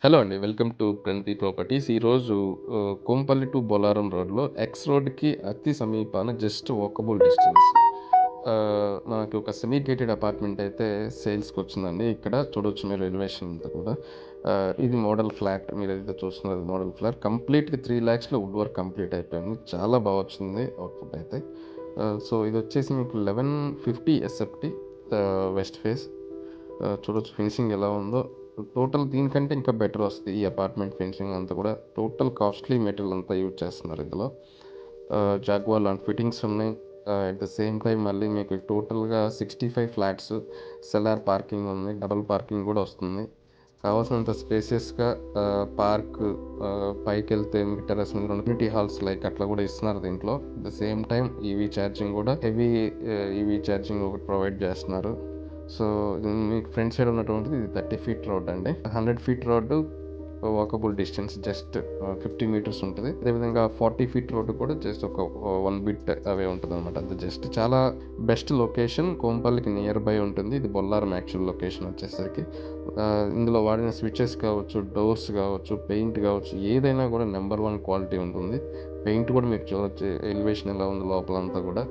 Hello అండి. Welcome to Pranathi properties. ఈరోజు Kompally to Bollaram రోడ్‌లో ఎక్స్ రోడ్‌కి అతి సమీపాన జస్ట్ వాకబుల్ డిస్టెన్స్ మనకి ఒక సెమీ గేటెడ్ అపార్ట్మెంట్ అయితే సేల్స్‌కొచ్చిందండి. ఇక్కడ చూడొచ్చు మీరు ఎలివేషన్ అంతా కూడా. ఇది మోడల్ ఫ్లాట్ మీరైతే చూస్తున్నది మోడల్ ఫ్లాట్. కంప్లీట్‌గా 3,00,000లో వుడ్ వర్క్ కంప్లీట్ అయిపోయింది. చాలా బా వచ్చింది అవుట్‌పుట్ అయితే. సో ఇదొచ్చేసి మీకు 1150 ఎస్ఎఫ్టీ వెస్ట్ ఫేస్. చూడొచ్చు ఫినిషింగ్ ఎలా ఉందో. టోటల్ దీనికంటే ఇంకా బెటర్ వస్తది. ఈ అపార్ట్మెంట్ ఫినిషింగ్ అంతా కూడా టోటల్ కాస్ట్‌లీ మెటీరియల్ అంతా యూజ్ చేస్తున్నారు ఇందులో. జాగ్వార్ లాంటి ఫిట్టింగ్స్ ఉన్నాయి. అట్ ద సేమ్ టైమ్ మళ్ళీ మీకు టోటల్‌గా 65 ఫ్లాట్స్, సెల్లార్ పార్కింగ్ ఉంది. డబుల్ పార్కింగ్ కూడా వస్తుంది. కావాల్సినంత స్పేసియస్‌గా పార్క్ పైకెళ్తే మీకు టెర్రస్ మీద కమ్యూనిటీ హాల్స్ లైక్ అట్లా కూడా ఇస్తున్నారు దీంట్లో. At the same time EV charging కూడా హెవీ ఈవీ ఛార్జింగ్ ఒకటి ప్రొవైడ్ చేస్తున్నారు. సో, ఇది మీకు ఫ్రంట్ సైడ్ ఉన్నటువంటిది ఇది 30 ఫీట్ రోడ్ అండి. 100 feet road walkable distance just 50 metres ఉంటది. అదేవిధంగా 40 ఫీట్ రోడ్డు కూడా జస్ట్ ఒక 1 బిట్ అవే ఉంటదనమాట. అది జస్ట్ చాలా బెస్ట్ లొకేషన్. కోంపల్లికి నియర్ బై ఉంటుంది. ఇది బొల్లారం యాక్చువల్ లొకేషన్ వచ్చేసరికి. ఇందులో వాడిన స్విచెస్ కావచ్చు, డోర్స్ కావచ్చు, పెయింట్ కావచ్చు ఏదైనా కూడా నంబర్ 1 క్వాలిటీ ఉంటుంది. పెయింట్ కూడా మీరు చూడొచ్చు ఎలివేషన్ ఎలా ఉంది లోపలంతా కూడా.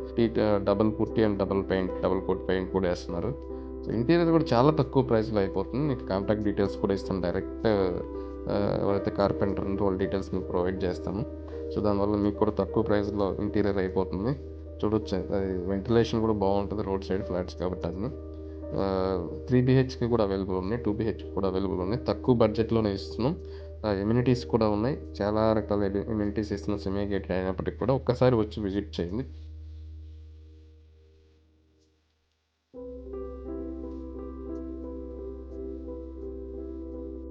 Double putty and double paint, double coat paint కూడా ఏస్తున్నారు. సో, ఇంటీరియర్ కూడా చాలా తక్కువ ప్రైస్‌లో అయిపోతుంది. మీకు కాంటాక్ట్ డీటెయిల్స్ కూడా ఇస్తాను. డైరెక్ట్ ఎవరైతే కార్పెంటర్ ఉన్నారో వాళ్ళ డీటెయిల్స్ మీకు ప్రొవైడ్ చేస్తాము. సో, దానివల్ల మీకు కూడా తక్కువ ప్రైస్‌లో ఇంటీరియర్ అయిపోతుంది. చూడొచ్చు అది వెంటిలేషన్ కూడా బాగుంటుంది. రోడ్ సైడ్ ఫ్లాట్స్ కాబట్టి అన్నీ. 3 బీహెచ్‌కే కూడా అవైలబుల్ ఉన్నాయి. 2 బీహెచ్‌కే కూడా అవైలబుల్ ఉన్నాయి. తక్కువ బడ్జెట్‌లోనే ఇస్తున్నాం. ఎమ్యూనిటీస్ కూడా ఉన్నాయి. చాలా రకాల ఎమ్యూనిటీస్ ఇస్తున్నాం సెమీ గేటెడ్ అయినప్పటికి కూడా ఒక్కసారి వచ్చి విజిట్ చేయండి.